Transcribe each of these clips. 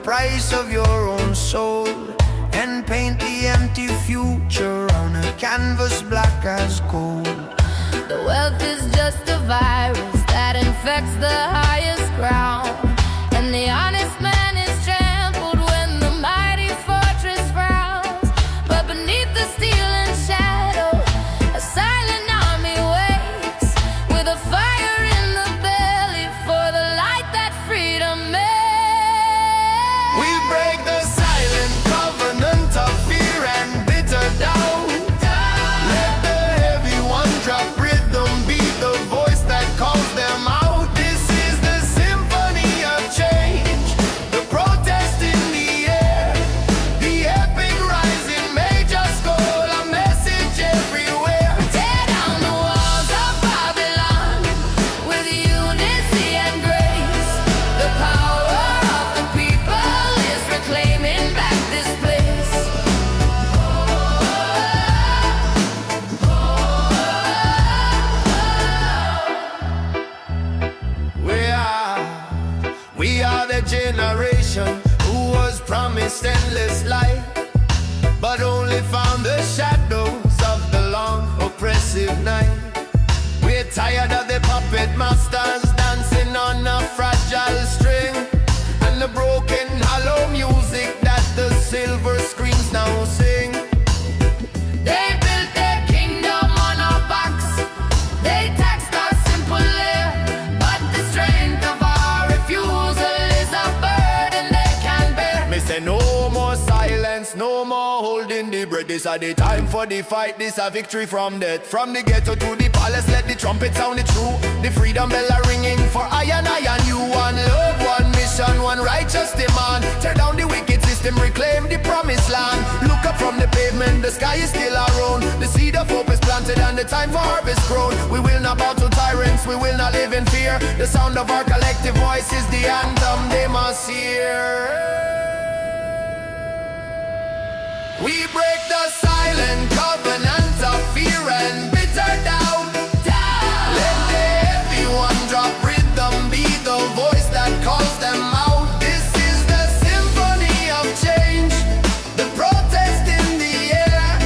price of your own soul, and paint the empty future on a canvas black as coal. The wealth is just a virus that infects the highest ground, and the honest man is trampled when the mighty fortress frowns. But beneath the steel and shadow, a silent army waits, with a fire in the belly for the light that freedom makes. We break the silent covenant of fear and bitter doubt. Let the heavy one drop rhythm, be the voice that calls them out. This is the symphony of change, the protest in the air, the epic rising major scroll, a message everywhere. Tear down the walls of Babylon with unity and grace. The power of the people is reclaiming back this place. We are the generation who was promised endless light, but only found the shadows of the long oppressive night. We're tired of the puppet masters dancing on a fragile string, and the broken hollow music that the silver screens now sing. They built their kingdom on our backs. They taxed our simple air, but the strength of our refusal is a burden they can bear. Me say no more silence, no more holding the breath. This is the time for the fight, this a victory from death. From the ghetto to the palace, let the trumpet sound it true. The freedom bell are ringing for I and you. One love, one mission, one righteous demand. Tear down the wicked system, reclaim the promised land. Look up from the pavement, the sky is still our own. The seed of hope is planted and the time for harvest grown. We will not bow to tyrants, we will not live in fear. The sound of our collective voice is the anthem they must hear. We break the silent covenant of fear and bitter doubt. Let the heavy one drop rhythm, be the voice that calls them out. This is the symphony of change, the protest in the air,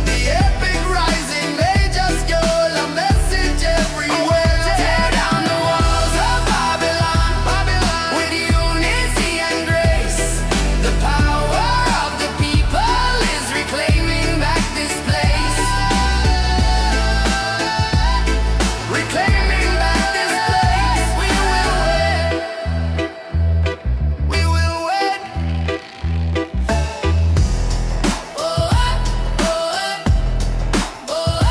the epic rising major scroll, a message everywhere. Tear down the walls of Babylon, with unity and grace. The power of the people is reclaiming back this place. Reclaiming back this place. We will win. We will win. Oh, oh, oh, oh, oh,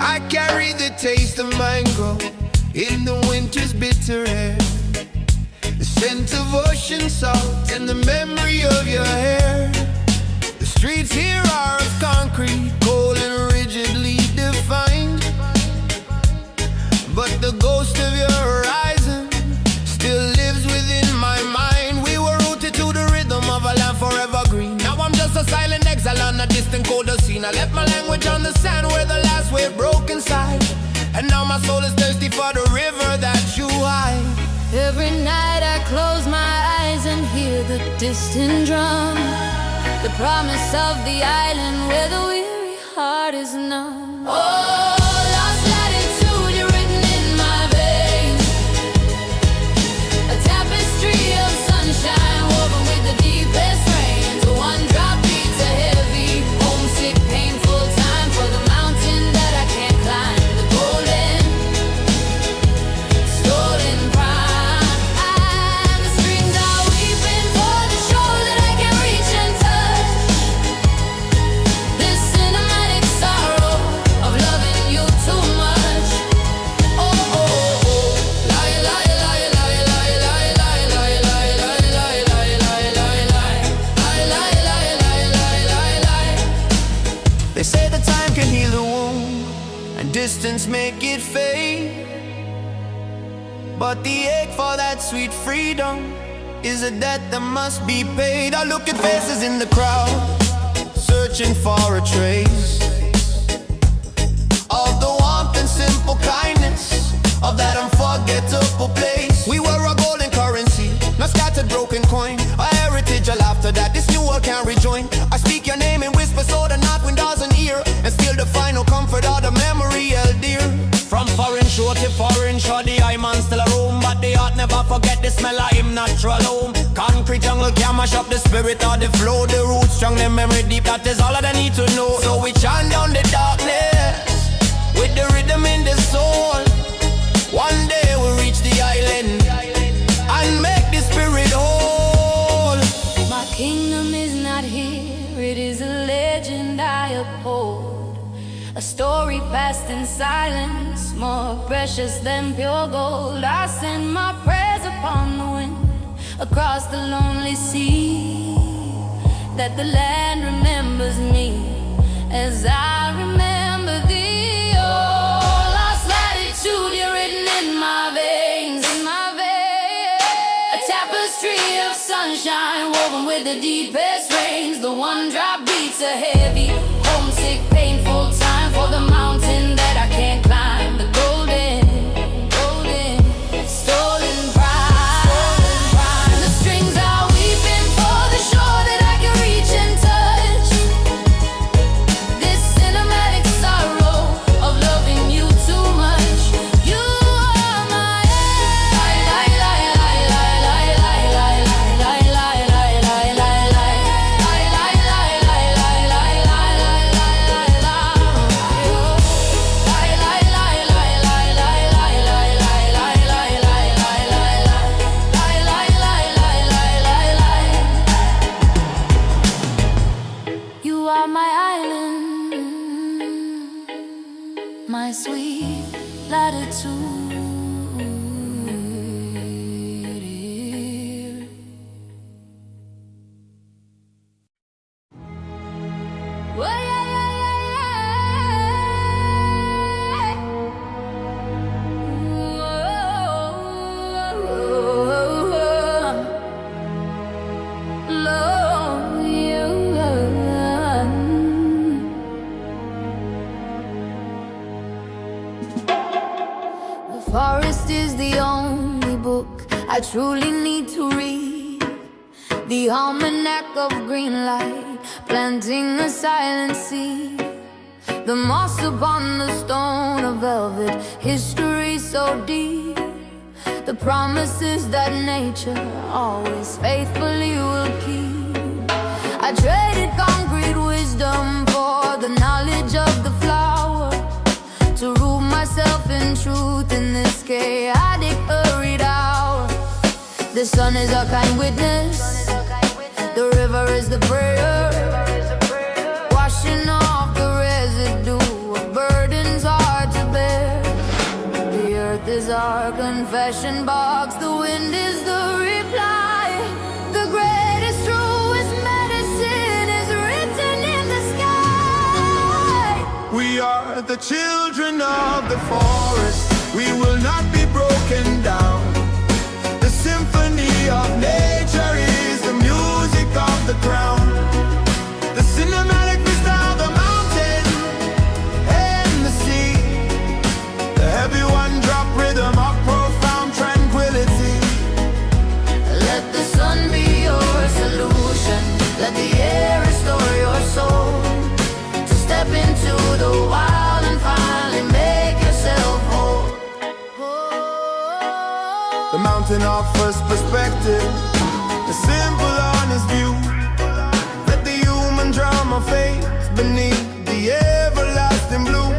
I carry the taste of mango in the winter's bitter air, the scent of ocean salt and the memory of your hair. The streets here are of concrete, cold and rigidly defined, but the ghost of your horizon still lives within my mind. We were rooted to the rhythm of a land forever green. Now I'm just a silent exile on a distant colder scene. I left my language on the sand where the last wave broke inside, and now my soul is thirsty for the river that you hide. Every night I close my eyes and hear the distant drum, the promise of the island where the weary heart is numb. Oh, lost latitude, you're written in my veins, a tapestry of sunshine woven with the deepest rains. One drop beats a heavy, homesick, painful time for the mountain that I can't climb. The golden, stolen prime, and the strings are weeping for the shore that I can't reach and touch. This cinematic sorrow of love and distance make it fade. But the ache for that sweet freedom is a debt that must be paid. I look at faces in the crowd, searching for a trace of the warmth and simple kindness of that unforgettable place. We were a golden currency, not scattered broken coin, a heritage, a laughter that this new world can't rejoin. I speak your name in whisper so the north wind doesn't hear, and still the final comfort of the memory held dear. From foreign shore to foreign shore, the eye man still a roam, but the heart never forget the smell of him natural home. Concrete jungle can mash up the spirit of the flow, the roots strong, the memory deep, that is all that I need to know. So we chant down the darkness with the rhythm in the soul. One day we'll reach the island and make the spirit whole. My kingdom is not here, it is a legend I uphold. A story passed in silence, more precious than pure gold. I send my prayers upon the wind, across the lonely sea, that the land remembers me as I remember thee. Oh, lost latitude, you're written in my veins, a tapestry of sunshine woven with the deepest rains. The one drop beats a heavy, homesick, painful time for the mountain that I can't climb. The golden, stolen pride. The strings are weeping for the shore that I can reach and touch. This cinematic sorrow of loving you too much. You are my You are my island, my sweet latitude. Well, the forest is the only book I truly need to read. The almanac of green light, planting a silent seed. The moss upon the stone of velvet, history so deep. The promises that nature always faithfully will keep. I traded concrete wisdom for the knowledge of the flower, to root myself in truth in this chaotic hurried hour. The sun is our kind witness, the river is the prayer, washing off the residue of burdens hard to bear. The earth is our confession box, the wind is the reply. The greatest, truest medicine is written in the sky. We are the children of the forest, we will not be broken down. The symphony of nature is the music of the ground. The cinematic vista of the mountain and the sea. The heavy one drop rhythm of profound tranquility. Let the sun be your solution, let the air restore your soul. To step into the wild and finally make yourself whole. The mountain offers perspective, a simple honest view. Let the human drama fade beneath the everlasting blue.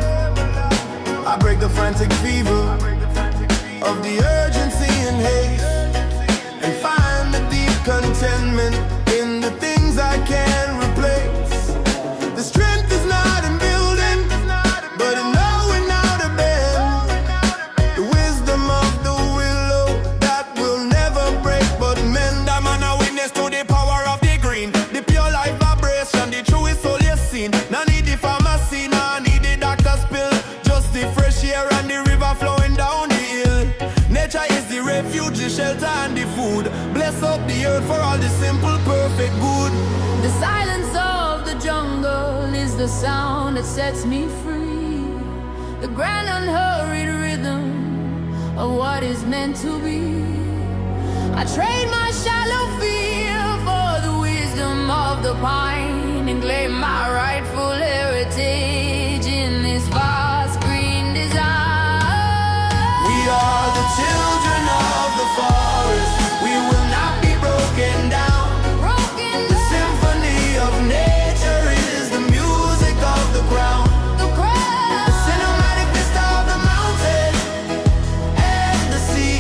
I break the frantic fever of the urgency and haste, and find the deep contentment in the things I can replace. The strength is not in building, but in knowing how to bend. The wisdom of the willow that will never break but mend. I'm an witness to the power of the green, the pure life vibration, the truest soul you've seen. No need the pharmacy, no need the doctor's pill, just the refuge, the shelter and the food. Bless up the earth for all the simple, perfect good. The silence of the jungle is the sound that sets me free. The grand unhurried rhythm of what is meant to be. I trade my shallow fear for the wisdom of the pine and claim my rightful heritage in this vast green design. We are the children of the forest. We will not be broken down. The symphony of nature is the music of the ground. The cinematic vista of the mountain and the sea.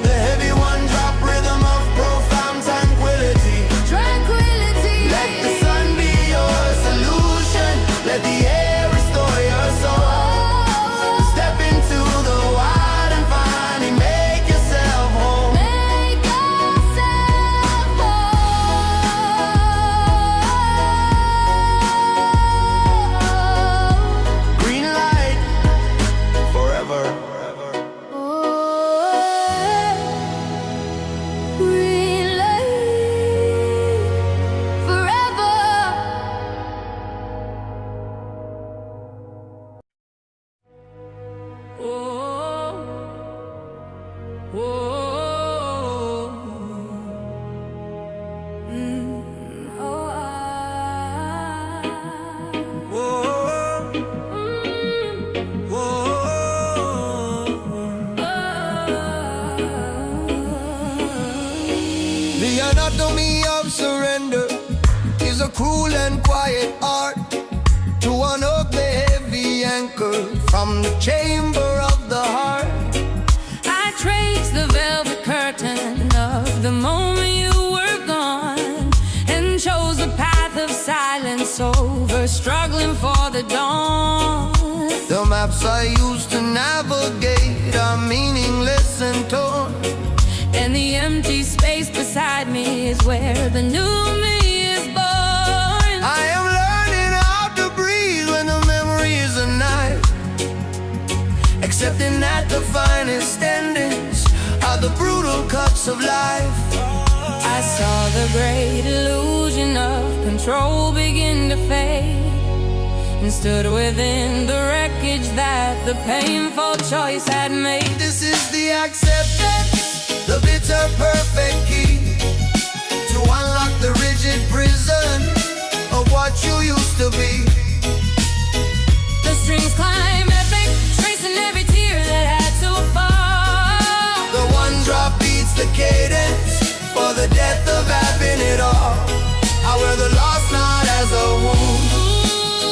The heavy one-drop rhythm of profound tranquility. Let the sun be your solution. Let the air restore your soul. Step into the wild and finally make yourself home. Green light forever. Green light forever. The anatomy of surrender is a cruel and quiet art to unhook the heavy anchor from the chamber of the heart. I traced the velvet curtain of the moment you were gone and chose the path of silence over struggling for the dawn. The maps I used to navigate are meaningless and torn. And the empty space beside me is where the new me is born. I am learning how to breathe when the memory is a knife, accepting that the finest endings are the brutal cuts of life. I saw the great illusion of control begin to fade and stood within the wreckage that the painful choice had made. This is the acceptance, the bitter perfect key to unlock the rigid prison of what you used to be. The strings climb epic, tracing every tear that had to fall. The one drop beats the cadence for the death of having it all. I wear the loss not as a wound,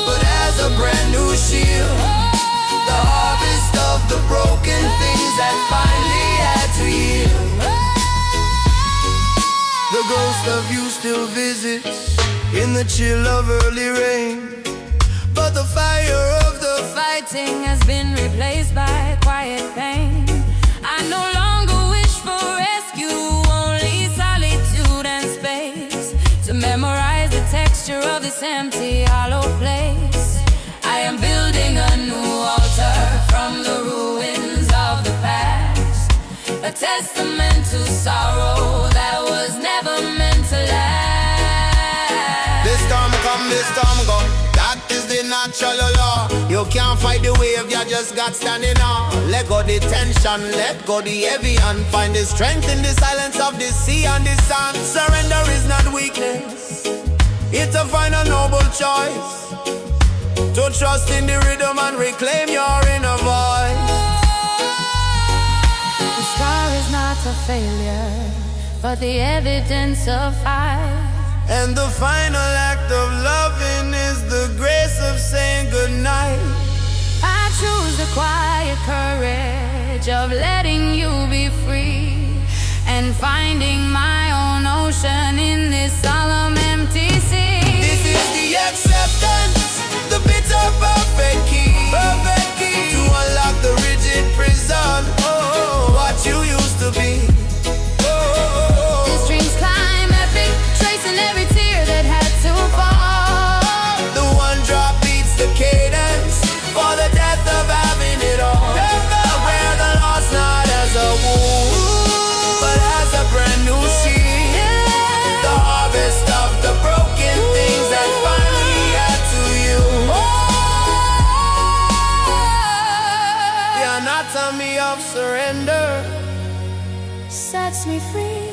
but as a brand new shield. The harvest of the broken things that finally had to yield. The ghost of you still visits in the chill of early rain, but the fire of the Fighting has been replaced by quiet pain. I no longer wish for rescue, only solitude and space to memorize the texture of this empty, hollow place. I am building a new altar from the ruins of the past, a testament to sorrow that was never meant to last. This storm come, this storm go. That is the natural law. You can't fight the wave, you just got standing on. Let go the tension, let go the heavy, and find the strength in the silence of the sea and the sun. Surrender is not weakness, it's a final noble choice to trust in the rhythm and reclaim your inner voice. The scar is not a failure, but the evidence of fight. And the final act of loving is the grace of saying goodnight. I choose the quiet courage of letting you be free and finding my own ocean in this solemn empty sea. This is the acceptance, the bitter perfect key, to unlock the rigid prison. Oh, what you used to be. The strings climb epic, tracing every tear that had to fall. The one drop beats the cadence for the death of having it all. I wear the loss not as a wound, army of surrender sets me free.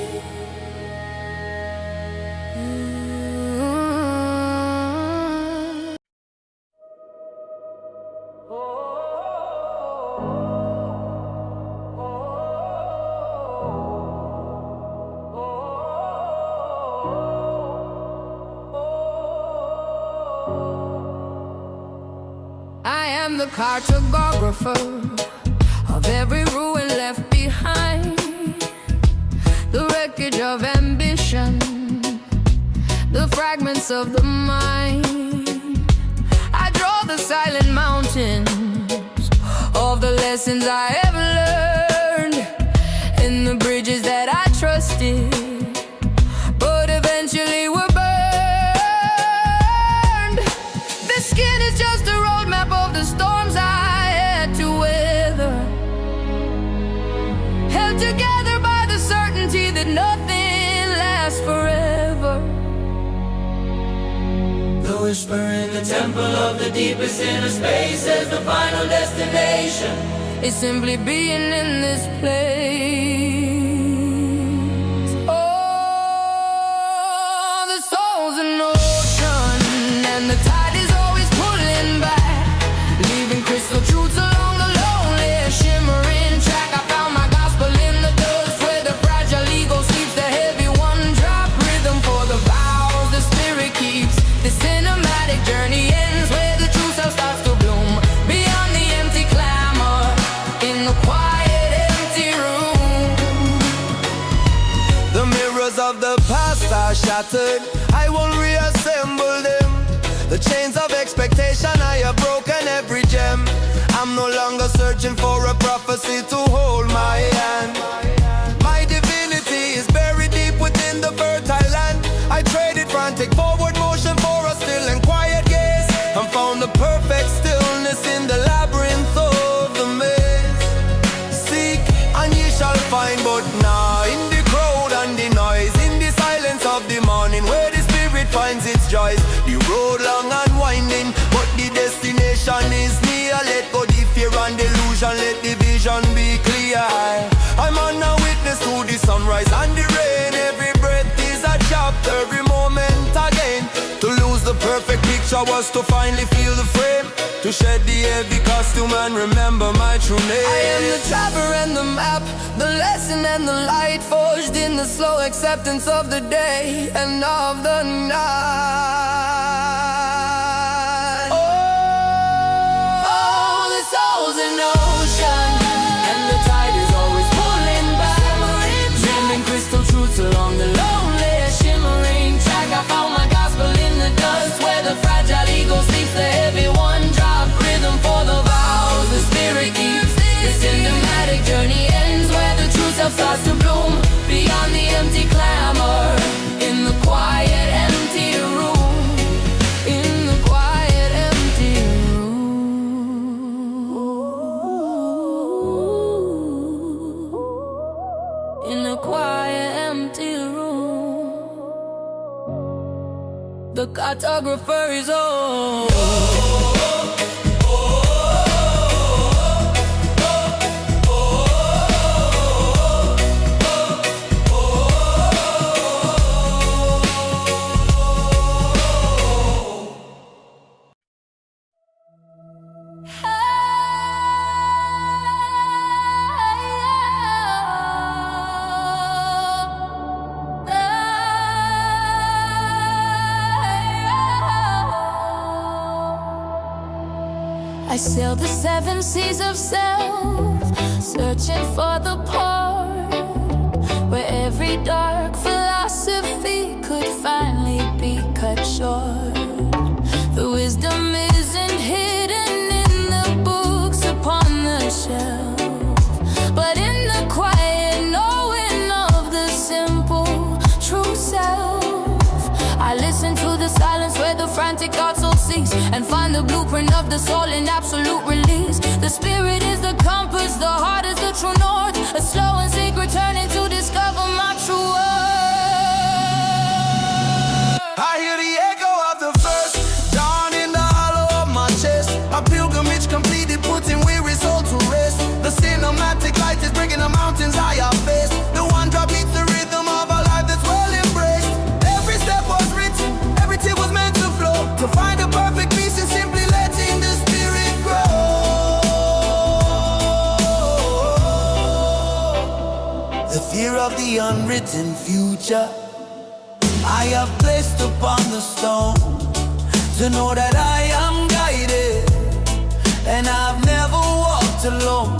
I am the cartographer of every ruin left behind, the wreckage of ambition, the fragments of the mind. I draw the silent mountains of the lessons I have learned, and the bridges that I trusted, but eventually were burned. This skin is just a roadmap of the storms I had to weather, held together by the certainty that nothing lasts forever. The whisper in the temple of the deepest inner space says the final destination is simply being in this place. Oh, the soul's an ocean, and the tide is always pulling back, leaving crystal truths along the lonely, shimmering track. I found my gospel in the dust, where the fragile ego sleeps, the heavy one drop rhythm for the vows the spirit keeps. The cinematic journey ends where the true self starts to bloom, beyond the empty clamor, in the quiet empty room. The mirrors of the past are shattered, I won't reassemble them. The chains of expectation, I have broken every gem. I'm no longer searching for a prophecy to hold my hand. My divinity is buried deep within the fertile land. I traded frantic forward motion for a still and quiet gaze, and found the perfect stillness in the labyrinth of the maze. Seek and ye shall find, but now in the crowd and the noise, in the silence of the morning, where the spirit finds its joys. The road long and winding, but the destination is near. Let go the fear and delusion, let the vision be clear. I'm on a witness to the sunrise and the rain. Every breath is a chapter, every moment again. To lose the perfect picture was to finally feel the frame, to shed the heavy costume and remember my true name. I am the traveler and the map, the lesson and the light, forged in the slow acceptance of the day and of the night. Oh, the soul's an ocean, and the tide is always pulling back, dreaming crystal truths along the lonely, shimmering track. I found my gospel in the dust, where the fragile ego sleeps, the heavy one drop rhythm for the vows the spirit keeps. The cinematic journey ends where the true self starts to bloom, beyond the empty clamor, in the quiet empty room, in the quiet empty room, in the quiet empty room. The cartographer is on. I sail the 7 seas of self, searching for the port where every dark philosophy could finally be cut short. The wisdom isn't hidden in the books upon the shelf, but in the quiet knowing of the simple true self. I listen to the silence where the frantic thoughts all cease, and find the blueprint of the soul in absolute release. The spirit is the compass, the heart is the true north, a slow and secret turning to discover my true worth. I hear the echo of the first dawn in the hollow of my chest. A pilgrimage completed, putting weary soul to rest. The cinema of the unwritten future I have placed upon the stone, to know that I am guided, and I've never walked alone.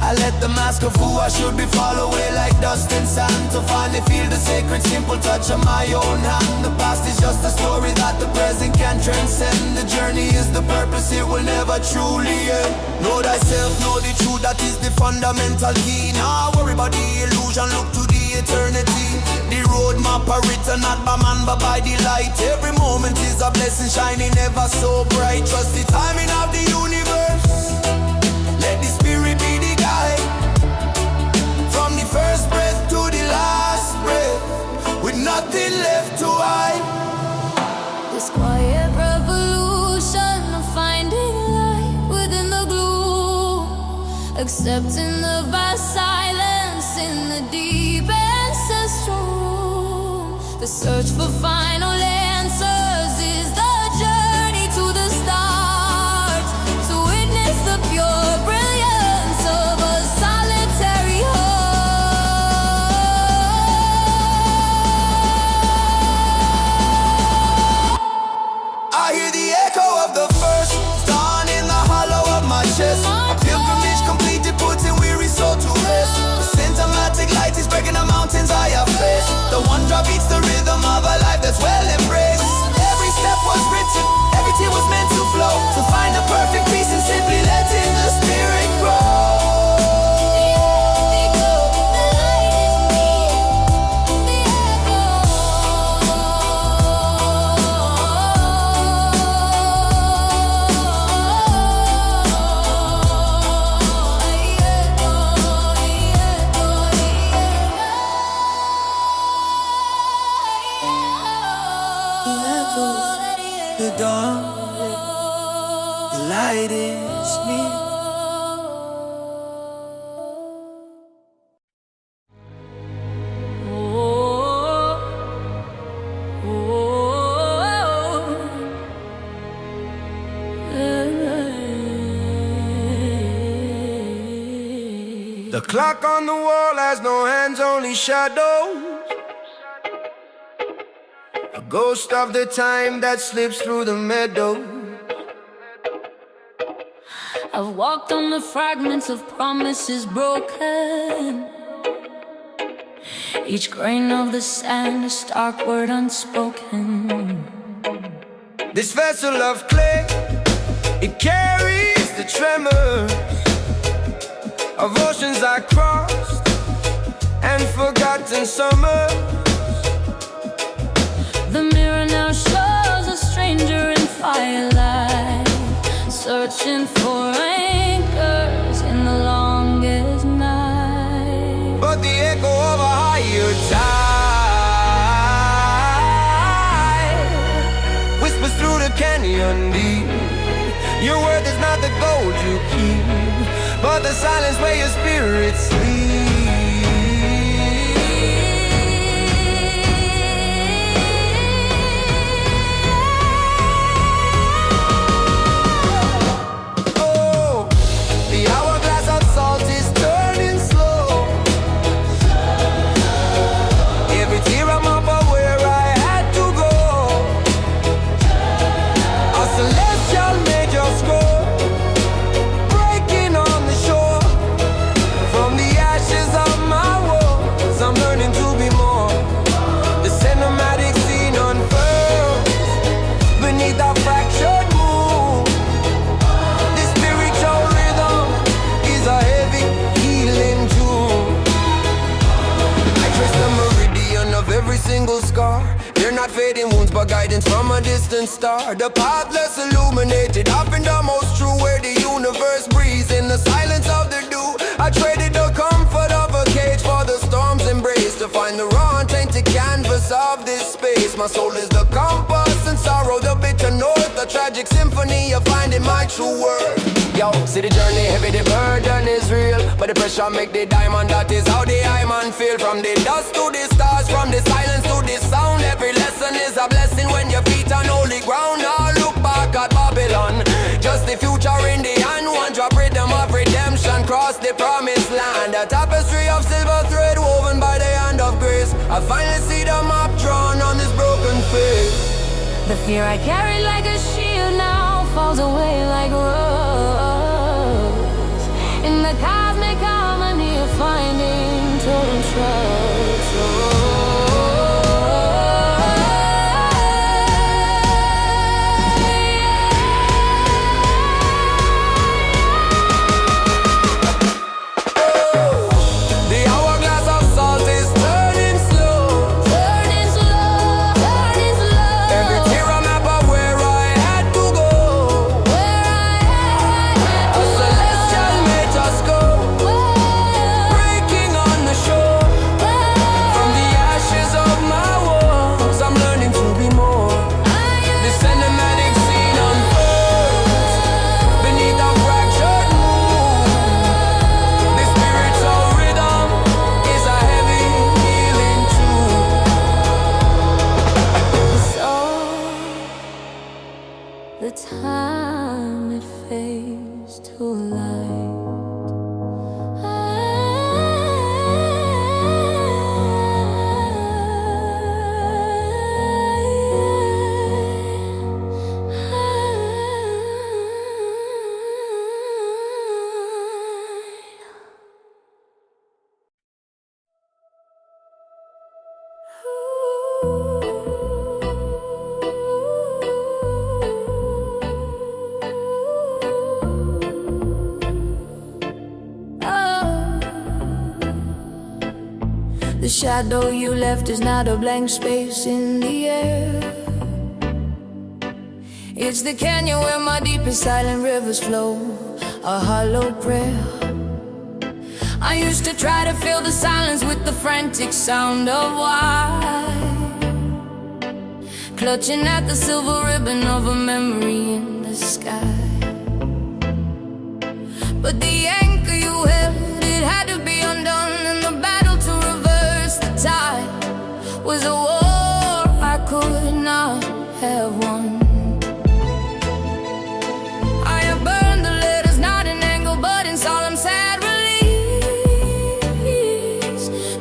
I let the mask of who I should be fall away like dust and sand, to finally feel the sacred simple touch of my own hand. The past is just a story that the present can transcend. The journey is the purpose, it will never truly end. Know thyself, know the truth, that is the fundamental key. Now worry about the illusion, look to the eternity. The road map are written not by man but by the light. Every moment is a blessing shining ever so bright. Trust the timing of the universe, let the spirit be the guide. From the first breath to the last breath, with nothing left to hide. This quiet revolution of finding light within the gloom, accepting the vast silence in the deep ancestral room. The search for final answers is the journey to the stars, to witness the pure brilliance of a solitary heart. I hear the echo of the first dawn in the hollow of my chest. A pilgrimage completed, putting weary soul to rest. The symptomatic light is breaking the mountains I have faced. The one drop beats the rhythm of a life that's well embraced. Every step was written, every tear was meant to flow, to find the perfect peace and simply letting the spirit grow. The dawn, the light is me. The clock on the wall has no hands, only shadows. A ghost of the time that slips through the meadow. I've walked on the fragments of promises broken. Each grain of the sand, a stark word unspoken. This vessel of clay, it carries the tremors of oceans I crossed and forgotten summers. The mirror now shows a stranger in firelight, searching for anchors in the longest night. But the echo of a higher tide whispers through the canyon deep. Your worth is not the gold you keep, but the silence where your spirit sleeps. Fading wounds but guidance from a distant star. The path less illuminated, often the most true, where the universe breathes in the silence of the dew. I traded the comfort of a cage for the storm's embrace, to find the raw untainted canvas of this space. My soul is the compass and sorrow, the bitter north, the tragic symphony of finding my true worth. Yo, see the journey heavy, the burden is real, but the pressure make the diamond, that is how the I man feel. From the dust to the stars, from the silence to the sound, every lesson is a blessing when your feet on holy ground. Now look back at Babylon, just the future in the hand. One drop rhythm of redemption, cross the promised land. A tapestry of silver thread woven by the place. I finally see the map drawn on this broken face. The fear I carried like a shield now falls away like a rose. In the cosmic harmony of finding total trust. The time it fades to light. The shadow you left is not a blank space in the air. It's the canyon where my deepest silent rivers flow, a hollow prayer. I used to try to fill the silence with the frantic sound of why, clutching at the silver ribbon of a memory in the sky. But the anchor you held, it had to be undone, and the battle to reverse the tide was a war I could not have won. I have burned the letters, not in anger, but in solemn sad release,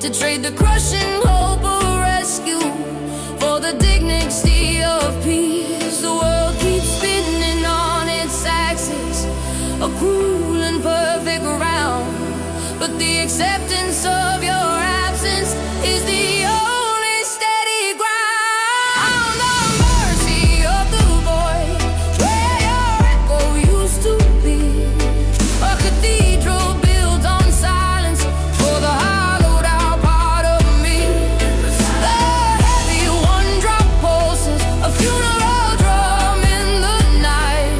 to trade the crushing hope of rescue for the dignity of peace. The world keeps spinning on its axis, a cruel and perfect round, but the acceptance of your absence is the only steady ground. The mercy of the void where your echo used to be, a cathedral built on silence for the hollowed out part of me. The heavy one-drop pulses, a funeral drum in the night,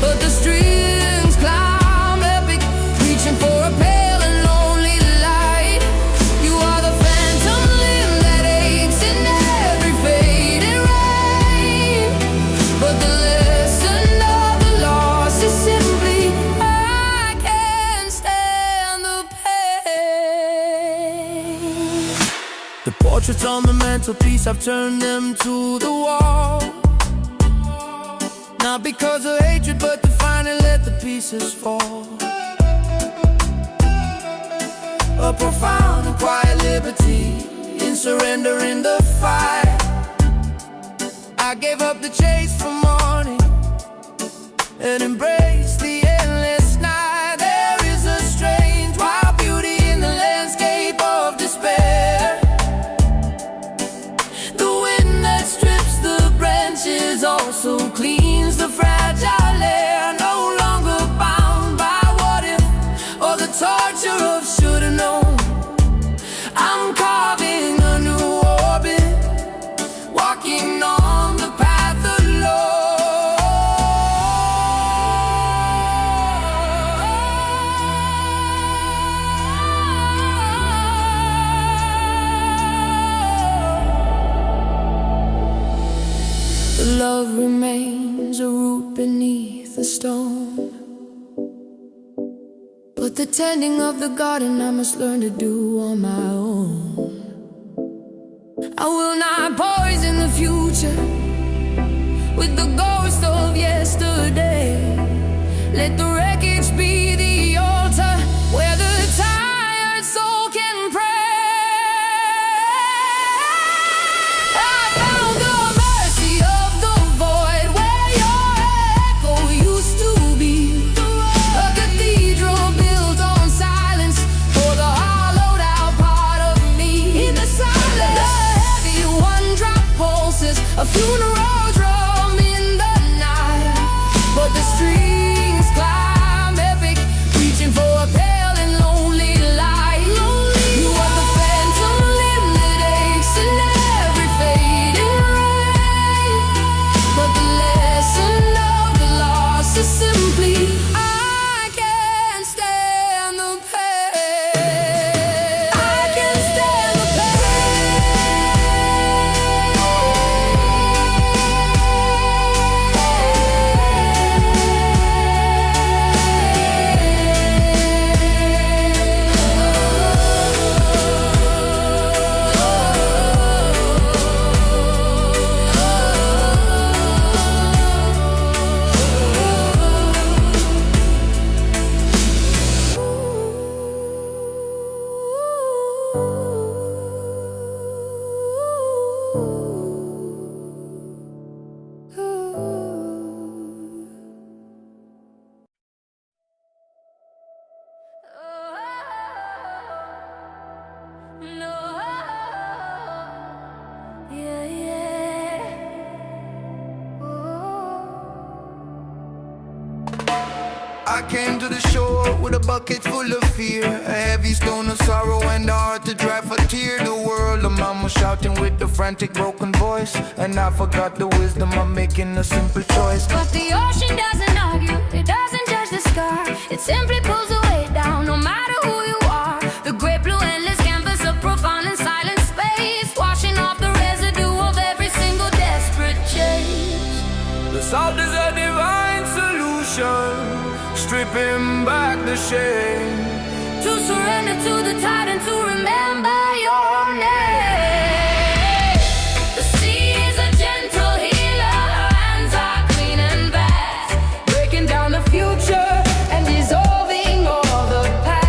but the strings climb epic, reaching for a pale and lonely light. You are the phantom limb that aches in every fading rain, but the lesson of the loss is simply I can't stand the pain. The portraits on the mantelpiece, I've turned them to the wall, not because of hatred, but to finally let the pieces fall. A profound and quiet liberty in surrendering the fight. I gave up the chase for morning and embraced the endless night. There is a strange wild beauty in the landscape of despair. The wind that strips the branches also cleans the fragile air. No longer bound by what if or the torture of shoulda known. I'm carving a new orbit, walking on the path alone. The love remains a root beneath a stone, but the tending of the garden I must learn to do on my own. I will not poison the future with the ghost of yesterday. Let the wreckage be the altar where the tired soul can pray. to the shore with a bucket full of fear, a heavy stone of sorrow and a heart to dry for tear. The world, the mama shouting with a frantic broken voice, and I forgot the wisdom of making a simple choice. But the ocean doesn't argue, it doesn't judge the scar. It simply pulls the weight down, no matter who you are. The great blue endless canvas of profound and silent space, washing off the residue of every single desperate chase. The salt is a divine solution, stripping back the shame. To surrender to the tide and to remember your name. The sea is a gentle healer, her hands are clean and vast, breaking down the future and dissolving all the past.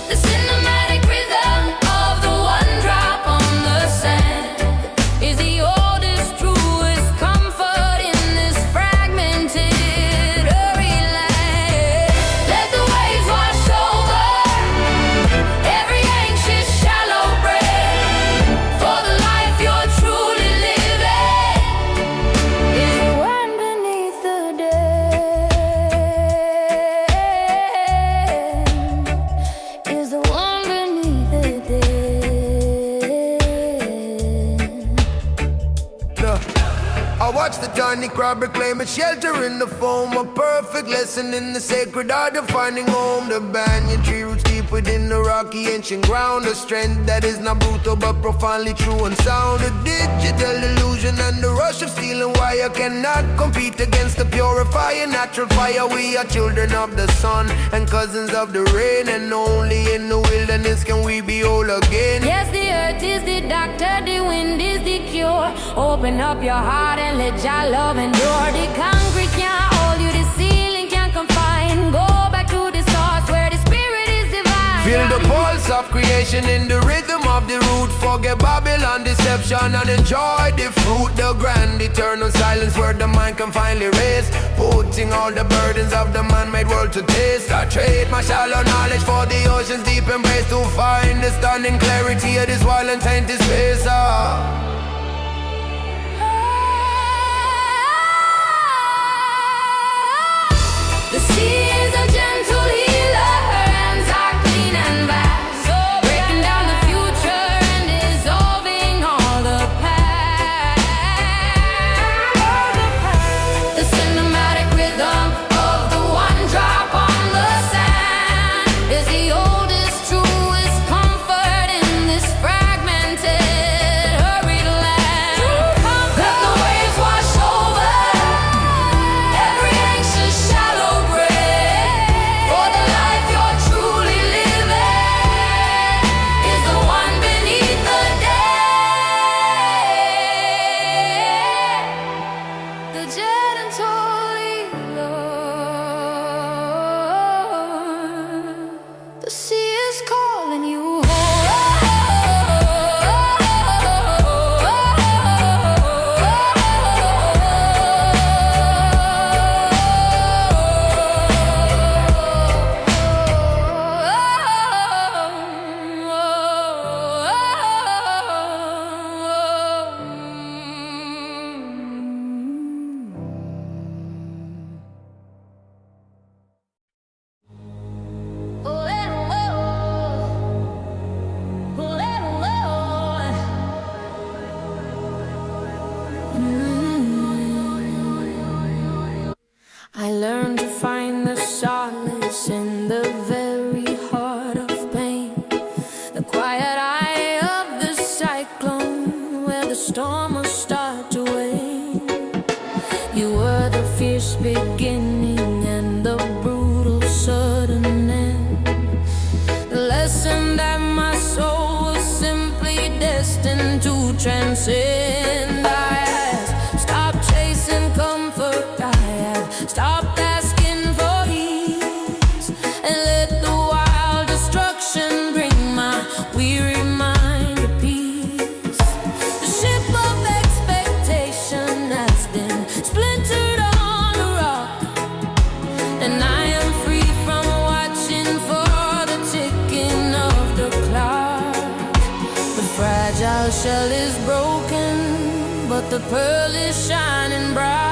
The cinematic rhythm of the one drop on the sand is the oldest, truest comfort in this fragmented hurry land. Let the waves wash over every anxious shallow breath, for the life you're truly living is the one beneath the dead, is the one beneath the dead. I watch the tiny crab reclaim its shelter in the foam, a perfect lesson in the sacred art of finding home. The banyan tree roots deep within the rocky ancient ground, a strength that is not brutal but profoundly true and sound. A digital illusion and the rush of steel and wire cannot compete against the purifying natural fire. We are children of the sun and cousins of the rain, and only in the wilderness can we be whole again. Yes, the earth is the doctor, the wind is the cure. Open up your heart and let your love endure. The concrete can't hold you, the ceiling can't confine. Go back to the source where the spirit is divine. Feel the pulse of creation in the rhythm of the root. Forget Babylon deception and enjoy the fruit. The grand eternal silence where the mind can finally rest, putting all the burdens of the man-made world to taste. I trade my shallow knowledge for the ocean's deep embrace, to find the stunning clarity of this wild and tainted space. The sea is a gentle healer, her hands are clean and vast, breaking down the future and dissolving all the past. The cinematic rhythm of the one drop on the sand is the oldest, truest comfort in this fragmented, hurried land. Let the waves wash over every anxious shallow breath, for the life you're truly living is the one beneath the dead, the gentle healer. The sea is calling you I learned to find the solace in the very heart of pain, the quiet eye of the cyclone where the storm will start to wane. You were the fierce beginning and the brutal sudden end, the lesson that my soul was simply destined to transcend. I had stopped chasing comfort, I had stopped asking for ease, and let the wild destruction bring my weary mind to peace. The ship of expectation has been splintered on the rock, and I am free from watching for the ticking of the clock. The fragile shell is broken, but the pearl is shining bright.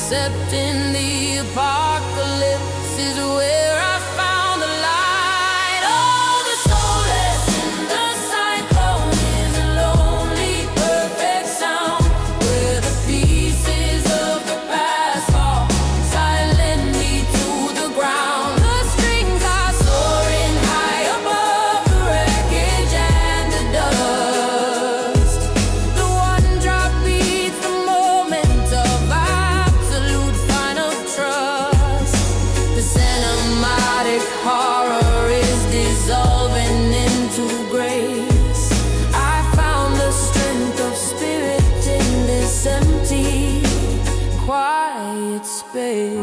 except in the apocalypse is where I found the light. Oh, the soulless in the cyclone is a lonely, perfect sound where the pieces of the past fall silently to the ground. The strings are soaring high above the wreckage and the dust. The one drop beats the moment of absolute final trust. The cinematic horror is dissolving into grace. I found the strength of spirit in this empty, quiet space.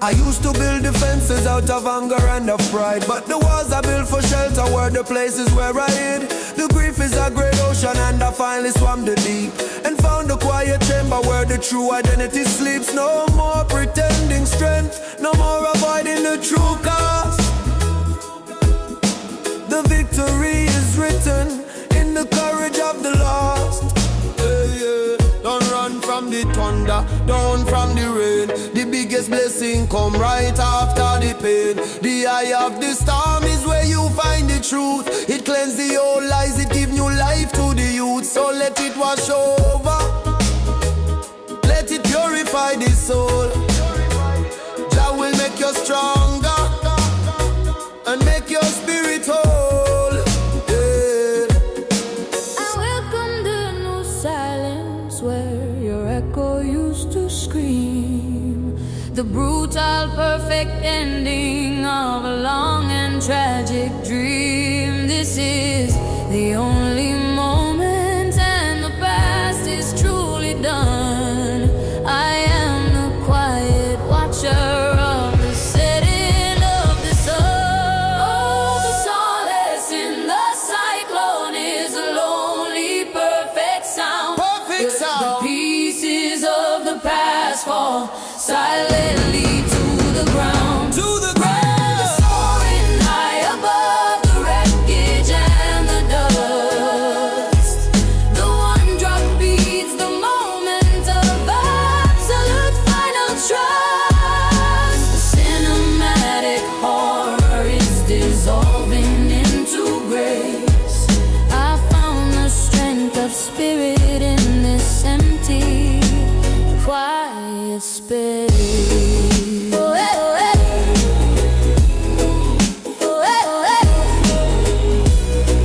I used to build defenses out of anger and of pride, but the walls I built for shelter were the places where I hid. The grief is a great ocean and I finally swam the deep and found a quiet chamber where the true identity sleeps. No more pretending strength, no more avoiding the true cost. The victory is written in the courage of the lost. Don't run from the thunder, down from the rain. The biggest blessing come right after the pain. The eye of the storm is where you find the truth. It cleanses the old lies, it gives new life to the youth. So let it wash over, let it purify the soul. Jah will make you stronger and make your spirit whole. I welcome the new silence where your echo used to scream. The brutal, perfect ending of a long and tragic dream. This is the only moment, and the past is truly done. I am the quiet watcher of the setting of the sun. Oh, the solace in the cyclone is a lonely, perfect sound. Perfect sound. The pieces of the past fall silently to the ground. To the Soaring high above the wreckage and the dust. The one drop beats the moment of absolute final trust. The cinematic horror is dissolving into grace. I found the strength of spirit in this empty, quiet space. Oh, eh, oh, eh. Oh, eh, oh, eh.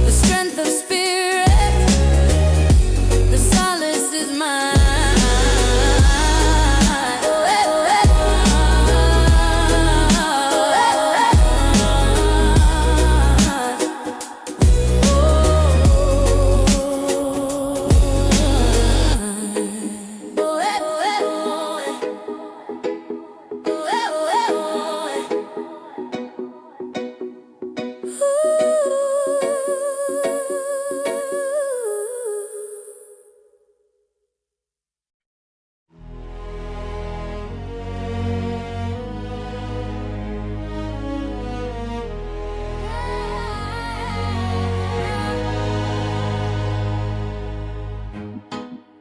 The strength of spirit, the solace is mine. Oh, eh, oh, eh. Oh, eh, oh, eh. Oh, eh, oh, eh.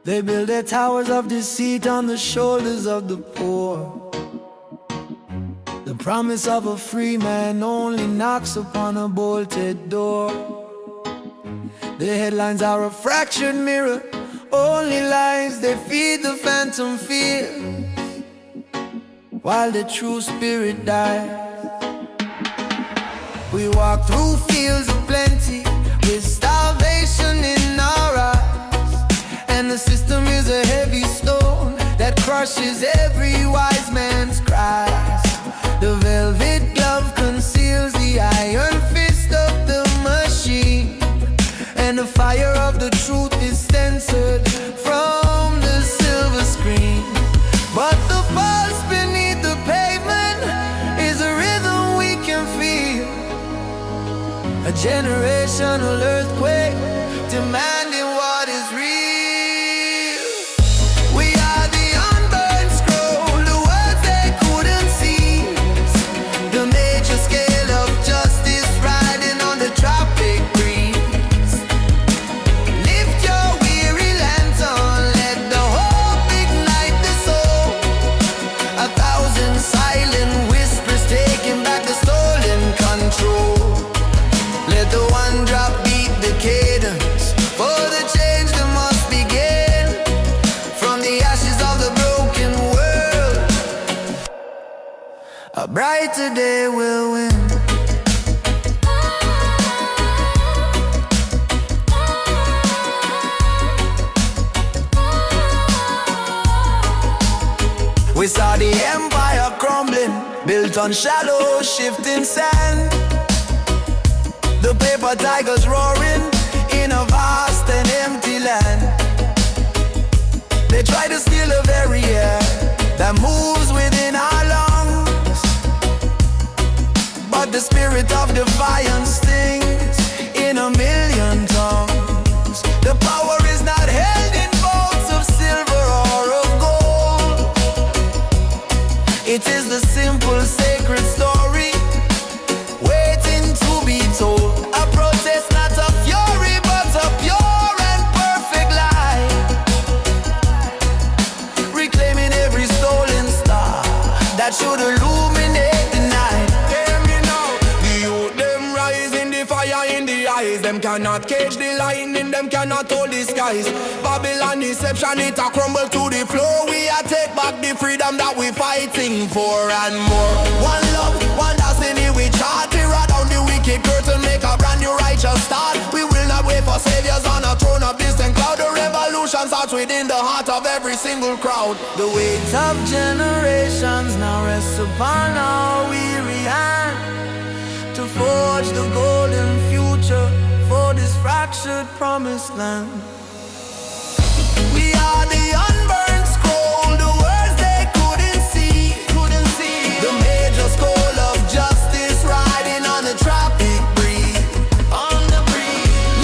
They build their towers of deceit on the shoulders of the poor. The promise of a free man only knocks upon a bolted door. The headlines are a fractured mirror, only lies they feed the phantom fear, while the true spirit dies. We walk through fields of plenty with starvation in our eyes, and the system is a heavy stone that crushes every wise man's cries. The velvet glove conceals the iron fist of the machine, and the fire of the truth is censored from the silver screen. But the pulse beneath the pavement is a rhythm we can feel, a generational earthquake demanding what is real. We are the unburned scroll, the words they couldn't seize, the major scale of justice riding on the tropic breeze. Lift your weary lantern, let the whole brighter day will win. We saw the empire crumbling, built on shallow, shifting sand. The paper tigers roaring in a vast and empty land. They try to steal the very air that moves within our lungs, but the spirit of defiance stings in a million tongues. The power is not held in bowls of silver or of gold. It is the simple sacred story waiting to be told. A protest, not a fury, but a pure and perfect light, reclaiming every stolen star that should illuminate the night. Hear me now, the youth them rise in the fire in the eyes. Them cannot cage the lightning, them cannot hold the skies. Babylon deception, it a crumble to the floor. We a take back the freedom that we fighting for and more. One love, one destiny, we chart. We ride down the wicked curtain, make a brand new righteous start. We will not wait for saviors on a throne of distant cloud. The revolution starts within the heart of every single crowd. The weight of generations now rests upon our weary hand to forge the golden future for this fractured promised land. We are the unburned scroll, the words they couldn't see. The major scroll of justice riding on the tropic breeze.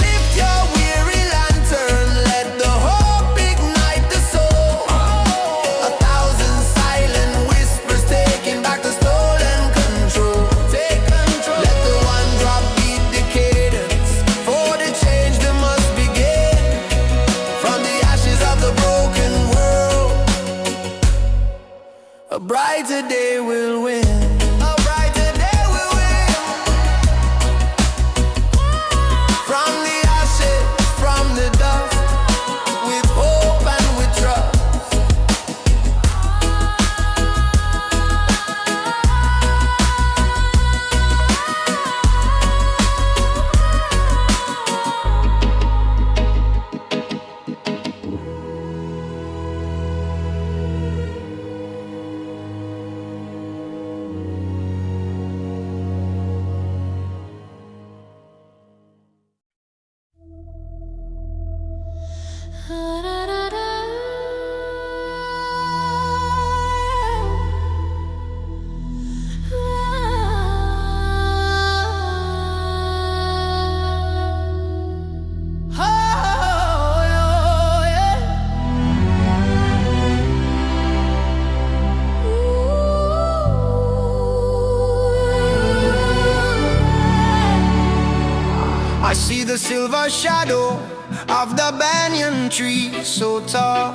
Lift your weary lantern, let the hope ignite the soul. 1,000 silent whispers taking back the stolen control. Let the one drop beat the cadence. For the change that must begin from the ashes of the broken world. A brighter day will win. A brighter day will win. From the ashes, from the dust, with hope and with trust. I see the silver shadow of the banyan tree so tall,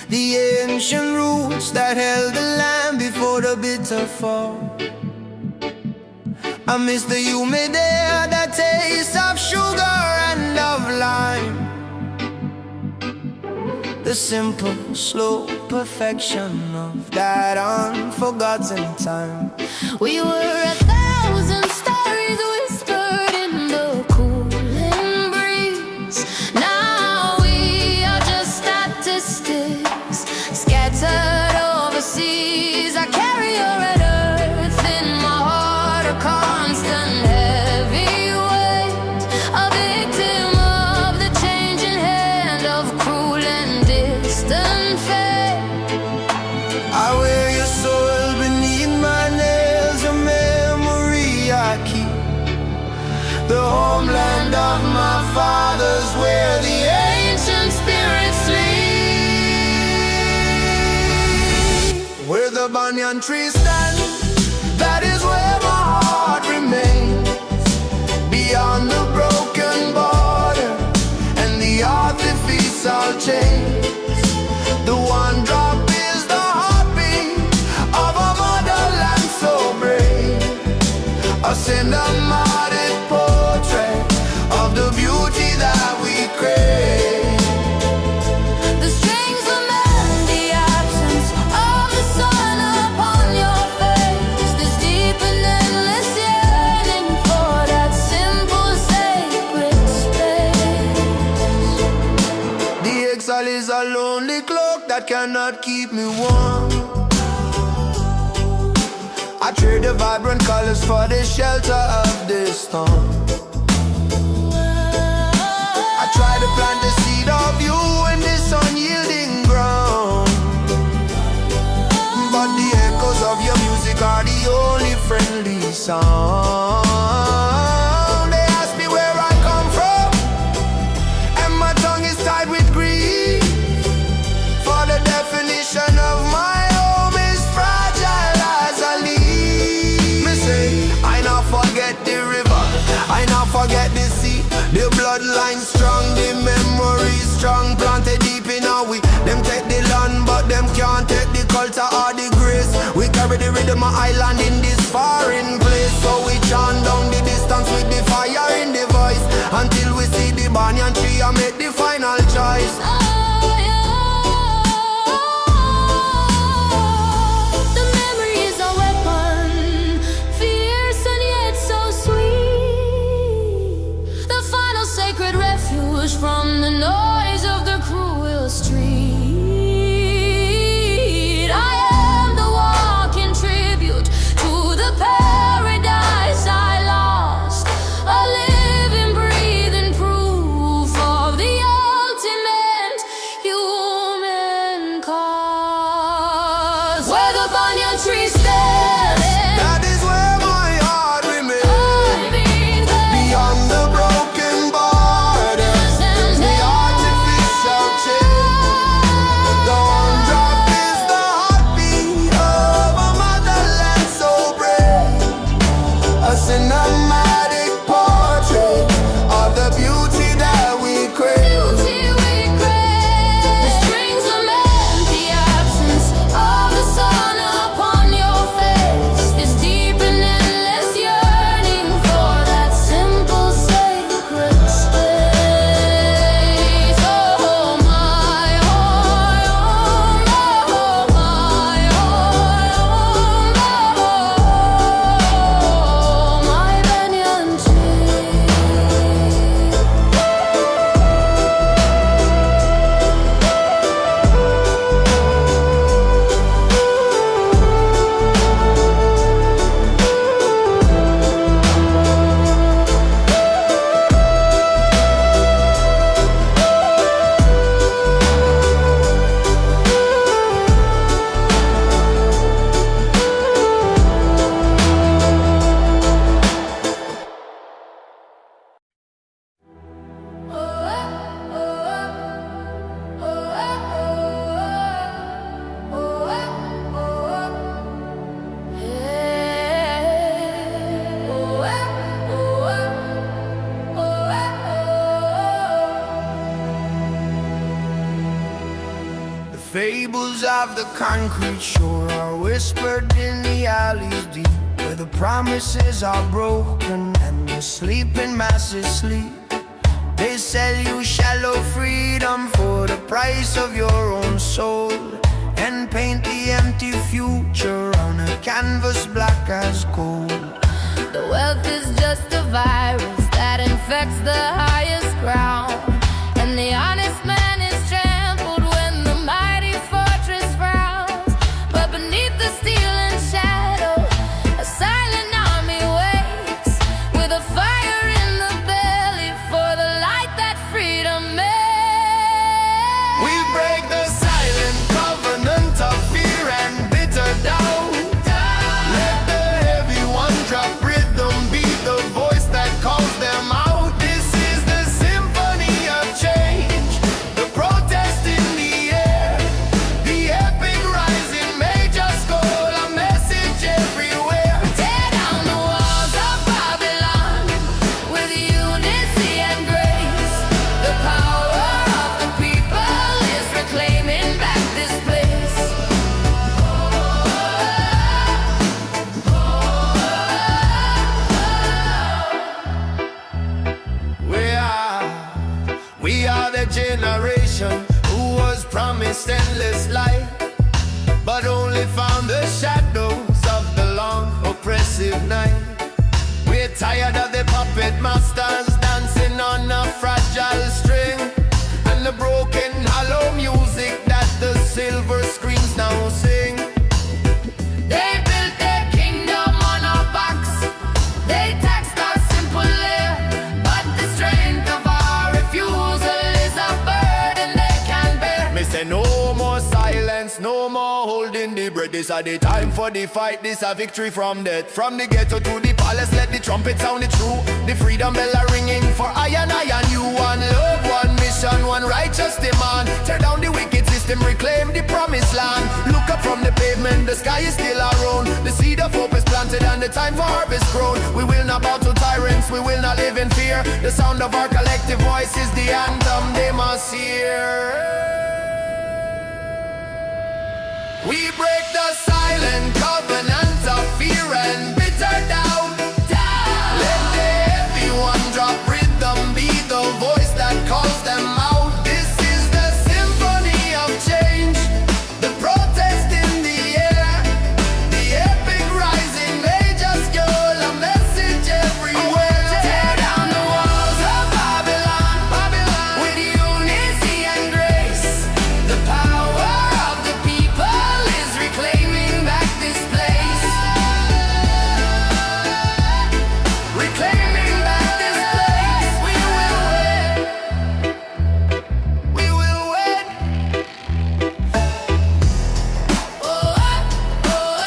the ancient roots that held the land before the bitter fall. I miss the humid air, the taste of sugar and of lime, the simple, slow perfection of that unforgotten time. We were 1,000 stories whispered in the cooling breeze. Now we are just statistics scattered overseas. I carry your red earth in my heart, a constant heavy weight, a victim of the changing hand of cruel and distant fate. I wear your soul beneath my nails, a memory I keep. The homeland of my fathers, where the ancient spirits sleep. Where the banyan tree stands, that is where my heart remains. Beyond the broken border and the artificial chains, the one drop is the heartbeat of a motherland so brave. A cinematic portrait of the beauty that we crave. The strings lament the absence of the sun upon your face. that cannot keep me warm. I trade the vibrant colors for the shelter of this storm. I try to plant the seed of you in this unyielding ground, but the echoes of your music are the only friendly sound. They ask me where I come from, and my tongue is tied with grief, for the definition of my home is fragile as a leaf. Me say, I not forget the river, I not forget the sea. The bloodline strong, the memory strong, planted deep in our we. Them take the land, but them can't take the culture or the grace. We carry the rhythm of island in this foreign place, so we chant down the distance with the fire in the voice, until we see the banyan tree and make the final choice. The memory is a weapon, fierce and yet so sweet. The final sacred refuge from the noise of the cruel street. I am the walking tribute to the paradise I lost, a living, breathing proof of the ultimate human cause. Where the banyan tree stands, That is where my heart remains, I've been there. beyond the broken borders, the artificial chain. The one drop is the heartbeat of a motherland so brave, a cinematic portrait of the beauty that we crave. Beauty we crave. The strings lament the absence of the sun upon your face. This deep and endless yearning for that simple sacred space. Oh my, oh my, oh my banyan tree. The fables of the concrete shore are whispered in the alleys deep, where the promises are broken and the sleeping masses sleep. They sell you shallow freedom for the price of your own soul, and paint the empty future on a canvas black as coal. The wealth is just a virus that infects the highest ground, and the honest man is trampled when the mighty fortress frowns. But beneath the steel and shadow, a silent army waits, with a fire in the belly for the light that freedom makes. We break the silent covenant of fear and bitter doubt. Let the heavy one drop rhythm be the voice that calls them out. This is silence, no more holding the breath. This is the time for the fight, this a victory from death. From the ghetto to the palace, let the trumpet sound it true. The freedom bell are ringing for I and you. One love, one mission, one righteous demand. Tear down the wicked system, reclaim the promised land. Look up from the pavement, the sky is still around. The seed of hope is planted and the time for harvest grown. We will not bow to tyrants, we will not live in fear. The sound of our collective voice is the anthem they must hear. We break the silent covenant of fear and bitter doubt. Let the heavy one drop rhythm, be the voice that calls them out. This is the symphony of change, the protest in the air, the epic rising major scale, a message everywhere. Tear down the walls of Babylon, with unity and grace. The power of the people is reclaiming back this place. Reclaiming back this place. We will win. We will win. Oh, oh,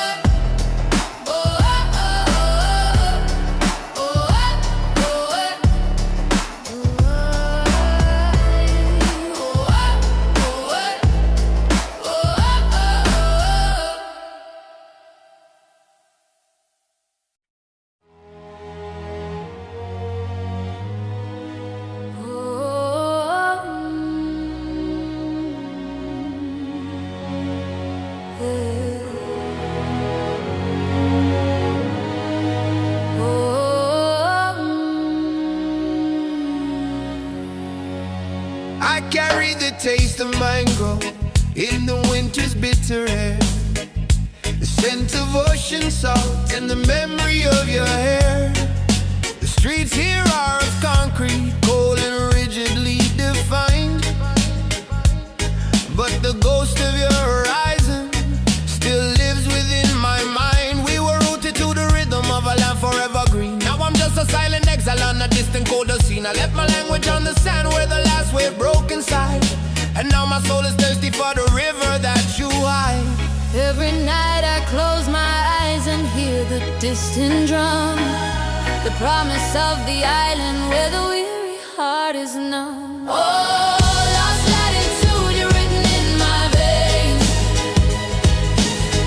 oh, I carry the taste of mango in the winter's bitter air, the scent of ocean salt and the memory of your hair. The streets here are of concrete, cold and rigidly defined, but the ghost of your horizon still lives within my mind. We were rooted to the rhythm of a land forever green. Now I'm just a silent exile on a distant colder scene. I left my language on the sand where the last wave broke inside, and now my soul is thirsty for the river that you hide. Every night I close my eyes and hear the distant drum, the promise of the island where the weary heart is numb. Oh, lost latitude, you're written in my veins,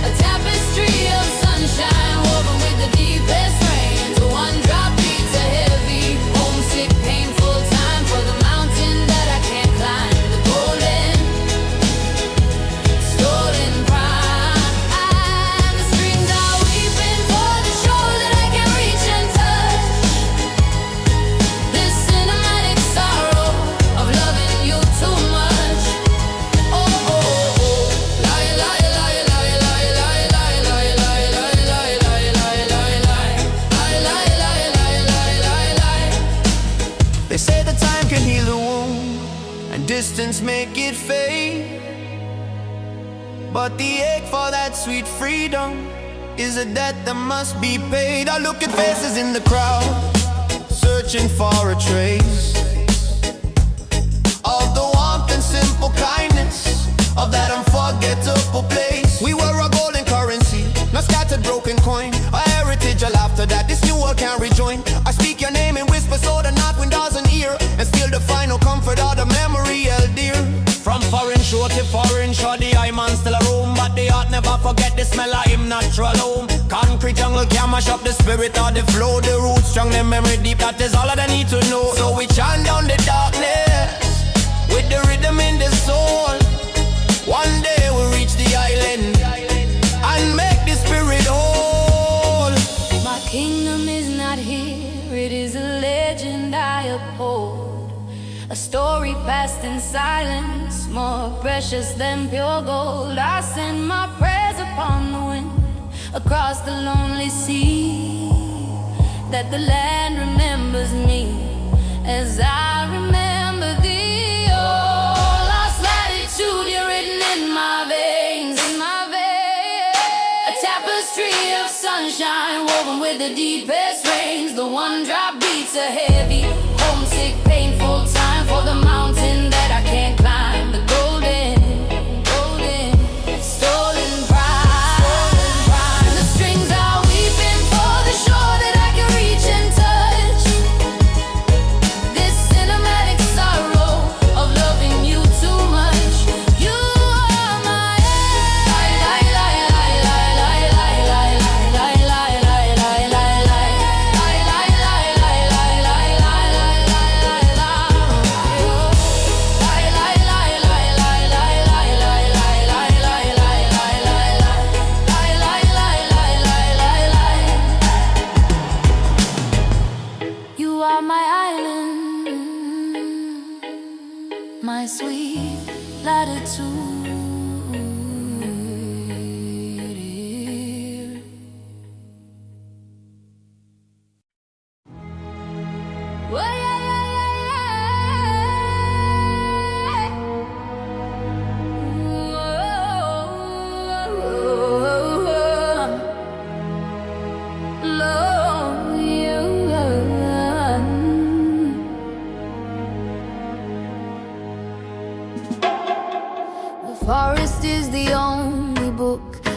a tapestry of sunshine woven with the deepest rains. One drop beats a heavy, homesick, painful time for the mountain that I can't climb. The golden, stolen prime. The strings are weeping for the shore that I can't reach and touch. This cinematic sorrow of loving you too much. Oh, oh, oh. Lie, lie, lie, lie, lie, lie, lie, lie, lie, lie, lie, lie, lie, lie, lie. Lie, lie, lie, lie, lie, lie, lie. They say the time can heal a wound and distance make it fade, but the ache for that sweet freedom is a debt that must be paid. I look at faces in the crowd, searching for a trace of the warmth and simple kindness of that unforgettable place. We were a golden currency, not scattered broken coin, a heritage, a laughter that this new world can't rejoin. I speak your name in whisper so the north wind doesn't hear, and still the final comfort of the memory held dear. From foreign shore to foreign shore, the eye man still a roam, but the heart never forget the smell of him natural home. Concrete jungle can mash up the spirit of the flow, the roots strong, the memory deep, that is all that I need to know. So we chant down the darkness with the rhythm in the soul. One day we'll reach the island and make the spirit whole. My kingdom is not here, it is a legend I uphold, a story passed in silence, more precious than pure gold. I send my prayers upon the wind, across the lonely sea, that the land remembers me as I remember thee. Oh, lost latitude, you're written in my veins, a tapestry of sunshine woven with the deepest rains. The one drop beats a heavy, homesick, painful time for the mountain that I can't climb. The golden,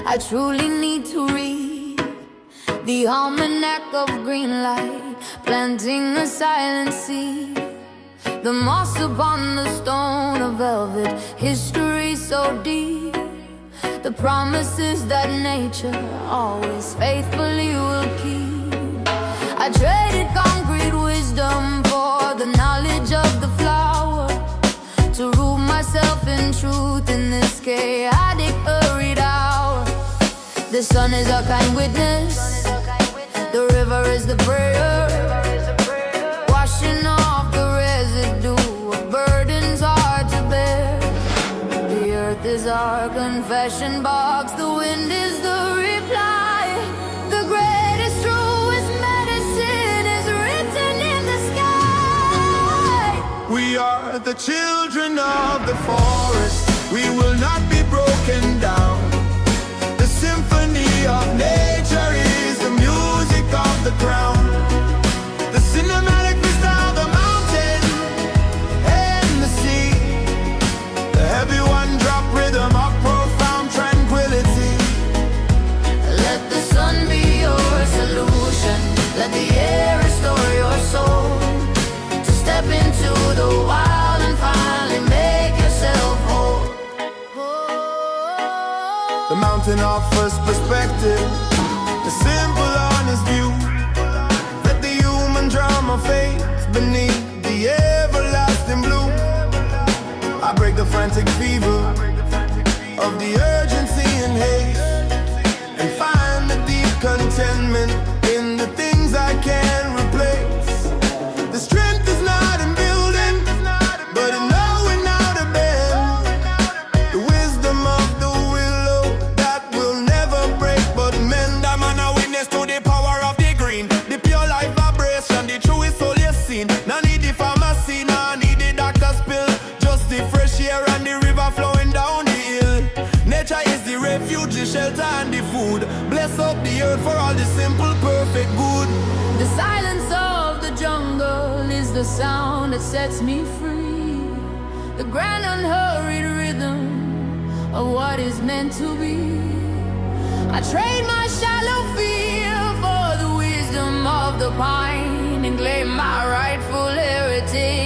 I truly need to read the almanac of green light, planting a silent seed. The moss upon the stone of velvet, history so deep. The promises that nature always faithfully will keep. I traded concrete wisdom for the knowledge of the flower, to root myself in truth in this chaotic hurried hour. The sun is our kind witness, the river is the prayer, washing off the residue of burdens hard to bear. The earth is our confession box, the wind is the reply. The greatest, truest medicine is written in the sky. We are the children of the forest, we will not be broken down. The symphony of nature is the music of the ground. The cinematic vista of the mountain and the sea. The heavy one drop rhythm of profound tranquility. Let the sun be your solution, let the air restore your soul. To step into the wild and finally make yourself whole. The mountain offers perspective, the simple honest view. Let the human drama fade beneath the everlasting blue. I break the frantic fever of the urgency and haste, and find the deep contentment in the things I can't replace. The strength is not in building, but in knowing how to bend. The wisdom of the willow that will never break but mend. I'm an eyewitness to the power of the green, the pure life vibration, the truest soul you've seen. No need the pharmacy, no need the doctor's pill, just the fresh air and the river flowing down the hill. Nature is the refuge, the shelter and the food. Bless up the earth for all the simple, perfect good. The silence of the jungle is the sound that sets me free. The grand unhurried rhythm of what is meant to be. I trade my shallow fear for the wisdom of the pine, and claim my rightful heritage